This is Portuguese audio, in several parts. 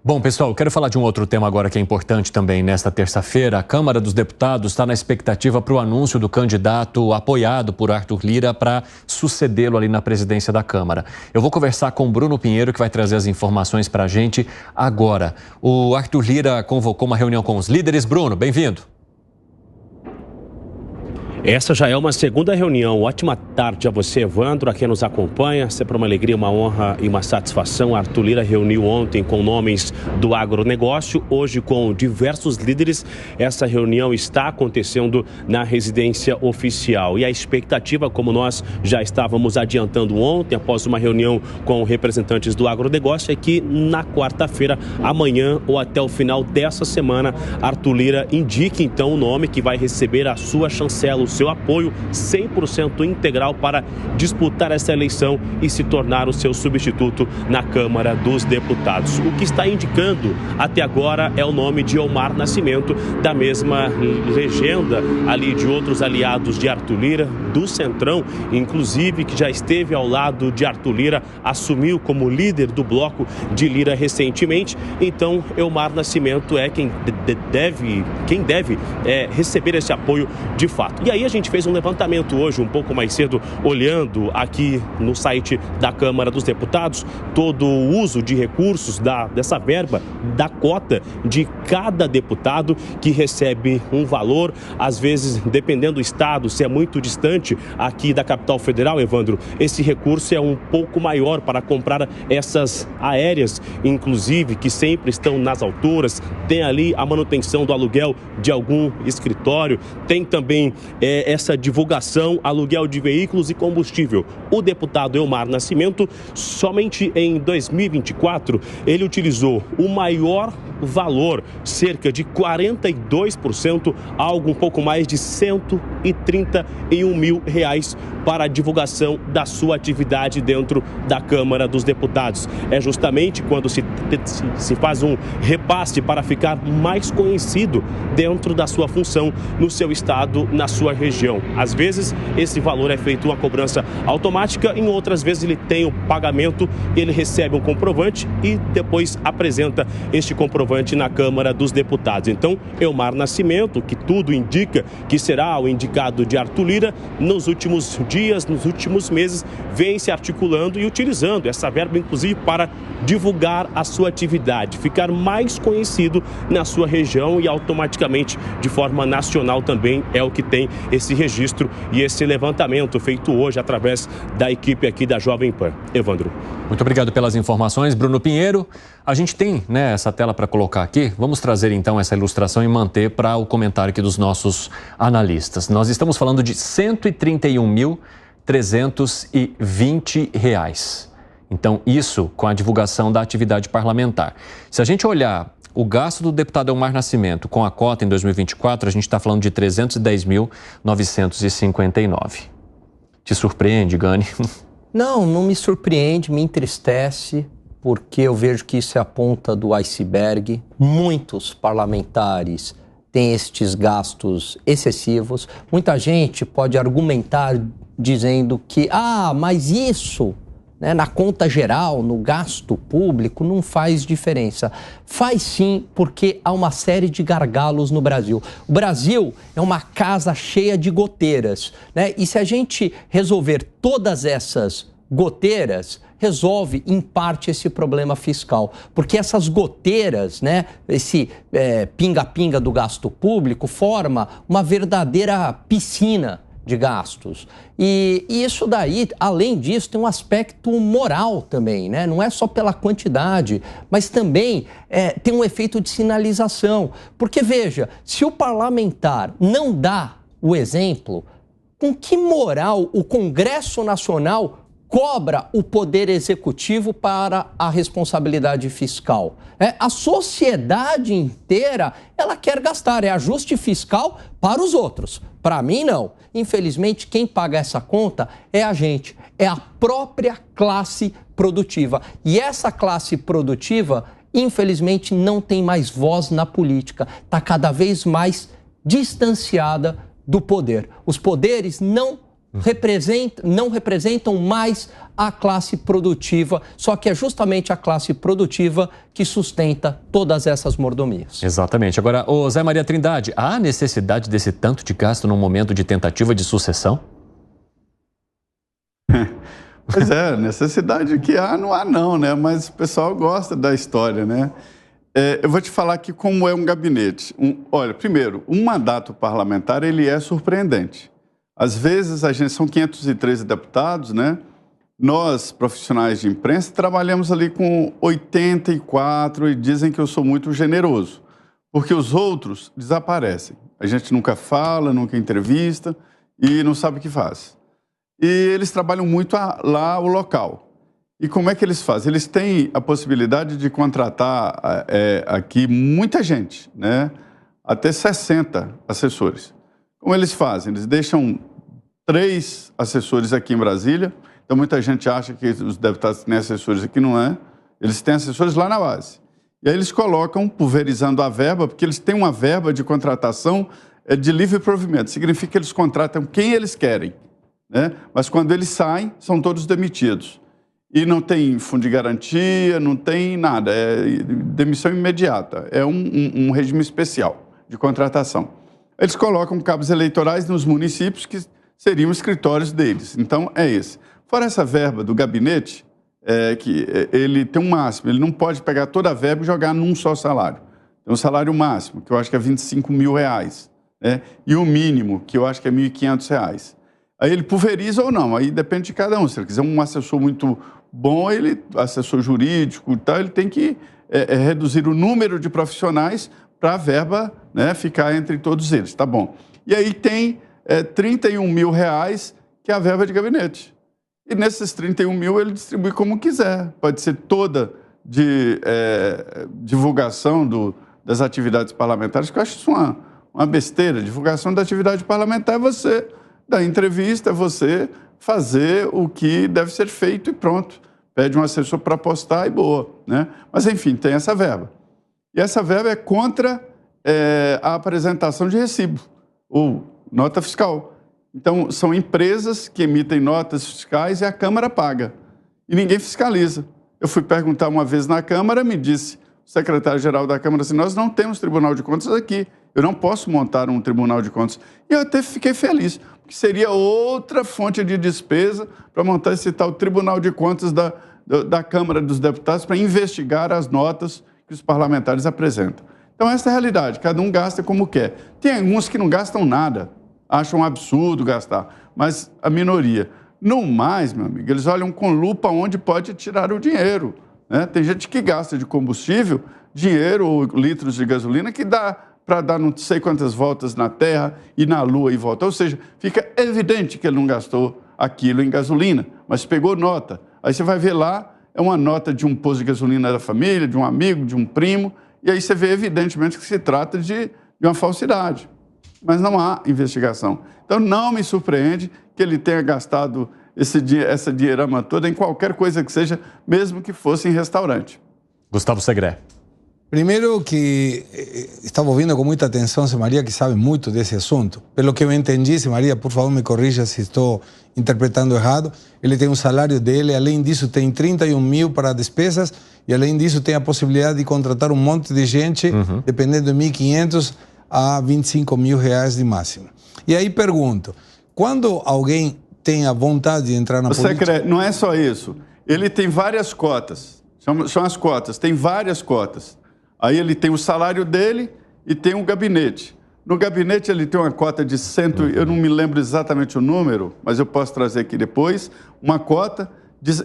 Bom, pessoal, eu quero falar de um outro tema agora que é importante também. Nesta terça-feira, a Câmara dos Deputados está na expectativa para o anúncio do candidato apoiado por Arthur Lira para sucedê-lo ali na presidência da Câmara. Eu vou conversar com o Bruno Pinheiro, que vai trazer as informações para a gente agora. O Arthur Lira convocou uma reunião com os líderes. Bruno, bem-vindo. Essa já é uma segunda reunião. Ótima tarde a você, Evandro, a quem nos acompanha. Sempre uma alegria, uma honra e uma satisfação. Arthur Lira reuniu ontem com nomes do agronegócio, hoje com diversos líderes. Essa reunião está acontecendo na residência oficial. E a expectativa, como nós já estávamos adiantando ontem, após uma reunião com representantes do agronegócio, é que na quarta-feira, amanhã ou até o final dessa semana, Arthur Lira indique então o nome que vai receber a sua chancela, o seu apoio 100% integral para disputar essa eleição e se tornar o seu substituto na Câmara dos Deputados. O que está indicando até agora é o nome de Omar Nascimento, da mesma legenda ali de outros aliados de Arthur Lira, do Centrão, inclusive, que já esteve ao lado de Arthur Lira, assumiu como líder do bloco de Lira recentemente. Então, Omar Nascimento é quem deve receber esse apoio de fato. E aí a gente fez um levantamento hoje, um pouco mais cedo, olhando aqui no site da Câmara dos Deputados, todo o uso de recursos dessa verba, da cota de cada deputado que recebe um valor, às vezes, dependendo do estado, se é muito distante aqui da capital federal, Evandro, esse recurso é um pouco maior para comprar essas aéreas, inclusive, que sempre estão nas alturas, tem ali a manutenção do aluguel de algum escritório, tem também essa divulgação, aluguel de veículos e combustível. O deputado Omar Nascimento, somente em 2024, ele utilizou o maior valor, cerca de 42%, algo um pouco mais de 131 mil reais para a divulgação da sua atividade dentro da Câmara dos Deputados. É justamente quando se faz um repasse para ficar mais conhecido dentro da sua função, no seu estado, na sua região. Às vezes, esse valor é feito uma cobrança automática, em outras vezes ele tem o pagamento, ele recebe um comprovante e depois apresenta este comprovante na Câmara dos Deputados. Então, Omar Nascimento, que tudo indica que será o indicado de Arthur Lira, nos últimos dias, nos últimos meses, vem se articulando e utilizando essa verba, inclusive, para divulgar a sua atividade, ficar mais conhecido na sua região e automaticamente, de forma nacional também, é o que tem esse registro e esse levantamento feito hoje através da equipe aqui da Jovem Pan. Evandro. Muito obrigado pelas informações, Bruno Pinheiro. A gente tem, essa tela para colocar aqui. Vamos trazer então essa ilustração e manter para o comentário aqui dos nossos analistas. Nós estamos falando de R$ 131.320. Então, isso com a divulgação da atividade parlamentar. Se a gente olhar o gasto do deputado Omar Nascimento com a cota em 2024, a gente está falando de 310.959. Te surpreende, Gani? Não me surpreende, me entristece, porque eu vejo que isso é a ponta do iceberg. Muitos parlamentares têm estes gastos excessivos. Muita gente pode argumentar dizendo que, mas isso, na conta geral, no gasto público, não faz diferença. Faz sim, porque há uma série de gargalos no Brasil. O Brasil é uma casa cheia de goteiras, E se a gente resolver todas essas goteiras, resolve, em parte, esse problema fiscal. Porque essas goteiras, esse pinga-pinga do gasto público, forma uma verdadeira piscina de gastos. E isso daí, além disso, tem um aspecto moral também, Não é só pela quantidade, mas também tem um efeito de sinalização. Porque, veja, se o parlamentar não dá o exemplo, com que moral o Congresso Nacional cobra o Poder Executivo para a responsabilidade fiscal? A sociedade inteira, ela quer gastar, é ajuste fiscal para os outros. Para mim, não. Infelizmente, quem paga essa conta é a gente, é a própria classe produtiva. E essa classe produtiva, infelizmente, não tem mais voz na política. Está cada vez mais distanciada do poder. Os poderes não não representam mais a classe produtiva, só que é justamente a classe produtiva que sustenta todas essas mordomias. Exatamente. Agora, ô Zé Maria Trindade, há necessidade desse tanto de gasto num momento de tentativa de sucessão? Pois é, necessidade que há, não há não, né? Mas o pessoal gosta da história, né? Eu vou te falar aqui como é um gabinete. Olha, primeiro, um mandato parlamentar, ele é surpreendente. Às vezes, são 513 deputados, né? Nós, profissionais de imprensa, trabalhamos ali com 84 e dizem que eu sou muito generoso, porque os outros desaparecem. A gente nunca fala, nunca entrevista e não sabe o que faz. E eles trabalham muito lá o local. E como é que eles fazem? Eles têm a possibilidade de contratar aqui muita gente, né? Até 60 assessores. Como eles fazem? Eles deixam 3 assessores aqui em Brasília. Então, muita gente acha que os deputados têm assessores aqui, não é? Eles têm assessores lá na base. E aí eles colocam, pulverizando a verba, porque eles têm uma verba de contratação de livre provimento. Significa que eles contratam quem eles querem, né? Mas quando eles saem, são todos demitidos. E não tem fundo de garantia, não tem nada. É demissão imediata. É um regime especial de contratação. Eles colocam cabos eleitorais nos municípios que seriam escritórios deles. Então, é esse. Fora essa verba do gabinete, que ele tem um máximo. Ele não pode pegar toda a verba e jogar num só salário. Tem um salário máximo, que eu acho que é R$25 mil, né? E o mínimo, que eu acho que é R$1.500. Aí ele pulveriza ou não, aí depende de cada um. Se ele quiser um assessor muito bom, assessor jurídico e tal, ele tem que reduzir o número de profissionais para a verba, né, ficar entre todos eles, tá bom. E aí tem R$31 mil, que é a verba de gabinete. E nesses 31 mil ele distribui como quiser. Pode ser toda de divulgação das atividades parlamentares, que eu acho isso uma besteira. Divulgação da atividade parlamentar é você dar entrevista, é você fazer o que deve ser feito e pronto. Pede um assessor para postar e boa, né? Mas, enfim, tem essa verba. E essa verba é contra a apresentação de recibo, ou nota fiscal. Então, são empresas que emitem notas fiscais e a Câmara paga. E ninguém fiscaliza. Eu fui perguntar uma vez na Câmara, me disse o secretário-geral da Câmara assim, nós não temos Tribunal de Contas aqui, eu não posso montar um Tribunal de Contas. E eu até fiquei feliz, porque seria outra fonte de despesa para montar esse tal Tribunal de Contas da Câmara dos Deputados para investigar as notas que os parlamentares apresentam. Então, essa é a realidade, cada um gasta como quer. Tem alguns que não gastam nada, acham um absurdo gastar, mas a minoria. No mais, meu amigo, eles olham com lupa onde pode tirar o dinheiro, né? Tem gente que gasta de combustível, dinheiro ou litros de gasolina que dá para dar não sei quantas voltas na Terra e na Lua e volta. Ou seja, fica evidente que ele não gastou aquilo em gasolina, mas pegou nota. Aí você vai ver lá, é uma nota de um posto de gasolina da família, de um amigo, de um primo, e aí você vê evidentemente que se trata de uma falsidade. Mas não há investigação. Então, não me surpreende que ele tenha gastado essa dinheirama toda em qualquer coisa que seja, mesmo que fosse em restaurante. Gustavo Segré. Primeiro que estava ouvindo com muita atenção Zé Maria, que sabe muito desse assunto. Pelo que eu entendi, Zé Maria, por favor me corrija se estou interpretando errado, ele tem um salário dele, além disso tem 31 mil para despesas e além disso tem a possibilidade de contratar um monte de gente, dependendo de 1.500 a 25 mil reais de máximo. E aí pergunto, quando alguém tem a vontade de entrar na política... Não é só isso, ele tem várias cotas, são as cotas, tem várias cotas. Aí ele tem o salário dele e tem um gabinete. No gabinete ele tem uma cota de eu não me lembro exatamente o número, mas eu posso trazer aqui depois, uma cota,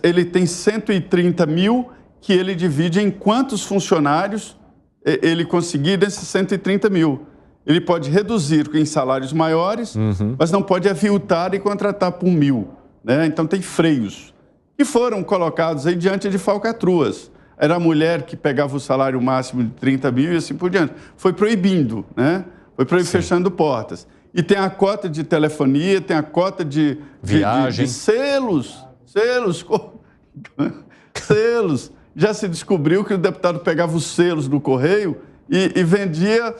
ele tem 130 mil que ele divide em quantos funcionários ele conseguir desses 130 mil. Ele pode reduzir em salários maiores, mas não pode aviltar e contratar por 1.000, né? Então tem freios. E foram colocados aí diante de falcatruas. Era a mulher que pegava o salário máximo de 30 mil e assim por diante. Foi proibindo, né? Foi fechando portas. E tem a cota de telefonia, tem a cota de viagem, de selos. Já se descobriu que o deputado pegava os selos do correio e vendia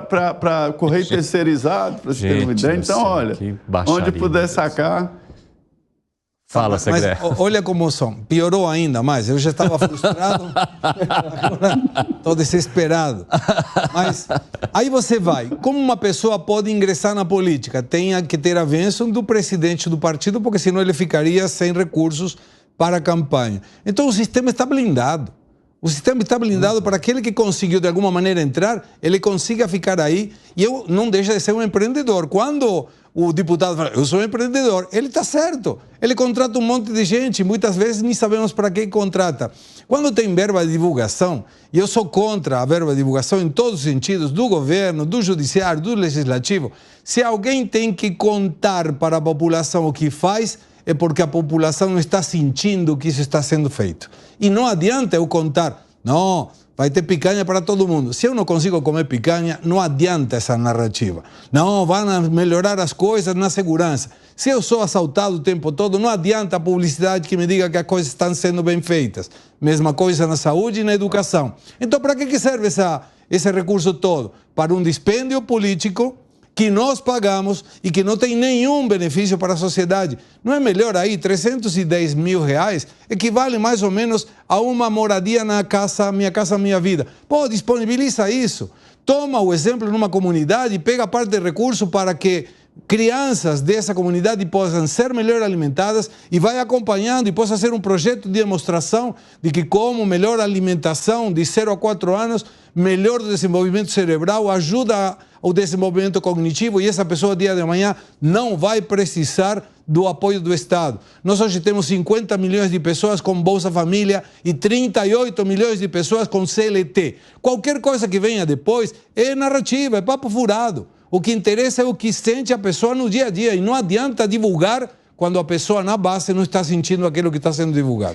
para correio terceirizado, para você ter uma ideia. Então, olha, onde puder sacar... Fala, Segré. Mas olha como são. Piorou ainda mais. Eu já estava frustrado, agora estou desesperado. Mas aí você vai. Como uma pessoa pode ingressar na política? Tem que ter a bênção do presidente do partido, porque senão ele ficaria sem recursos para a campanha. Então o sistema está blindado. O sistema está blindado para aquele que conseguiu de alguma maneira entrar, ele consiga ficar aí. E eu não deixo de ser um empreendedor. Quando o deputado fala, eu sou um empreendedor, ele está certo. Ele contrata um monte de gente, muitas vezes nem sabemos para que contrata. Quando tem verba de divulgação, e eu sou contra a verba de divulgação em todos os sentidos, do governo, do judiciário, do legislativo, se alguém tem que contar para a população o que faz, é porque a população não está sentindo que isso está sendo feito. E não adianta eu contar, não, vai ter picanha para todo mundo. Se eu não consigo comer picanha, não adianta essa narrativa. Não, vão melhorar as coisas na segurança. Se eu sou assaltado o tempo todo, não adianta a publicidade que me diga que as coisas estão sendo bem feitas. Mesma coisa na saúde e na educação. Então, para que serve esse recurso todo? Para um dispêndio político que nós pagamos e que não tem nenhum benefício para a sociedade. Não é melhor aí, 310 mil reais equivale mais ou menos a uma moradia na casa, Minha Vida. Pô, disponibiliza isso. Toma o exemplo numa comunidade e pega parte do recurso para que crianças dessa comunidade possam ser melhor alimentadas e vai acompanhando e possa ser um projeto de demonstração de que como melhor alimentação de 0 a 4 anos, melhor desenvolvimento cerebral, ajuda o desenvolvimento cognitivo e essa pessoa, dia de amanhã, não vai precisar do apoio do Estado. Nós hoje temos 50 milhões de pessoas com Bolsa Família e 38 milhões de pessoas com CLT. Qualquer coisa que venha depois é narrativa, é papo furado. O que interessa é o que sente a pessoa no dia a dia e não adianta divulgar quando a pessoa na base não está sentindo aquilo que está sendo divulgado.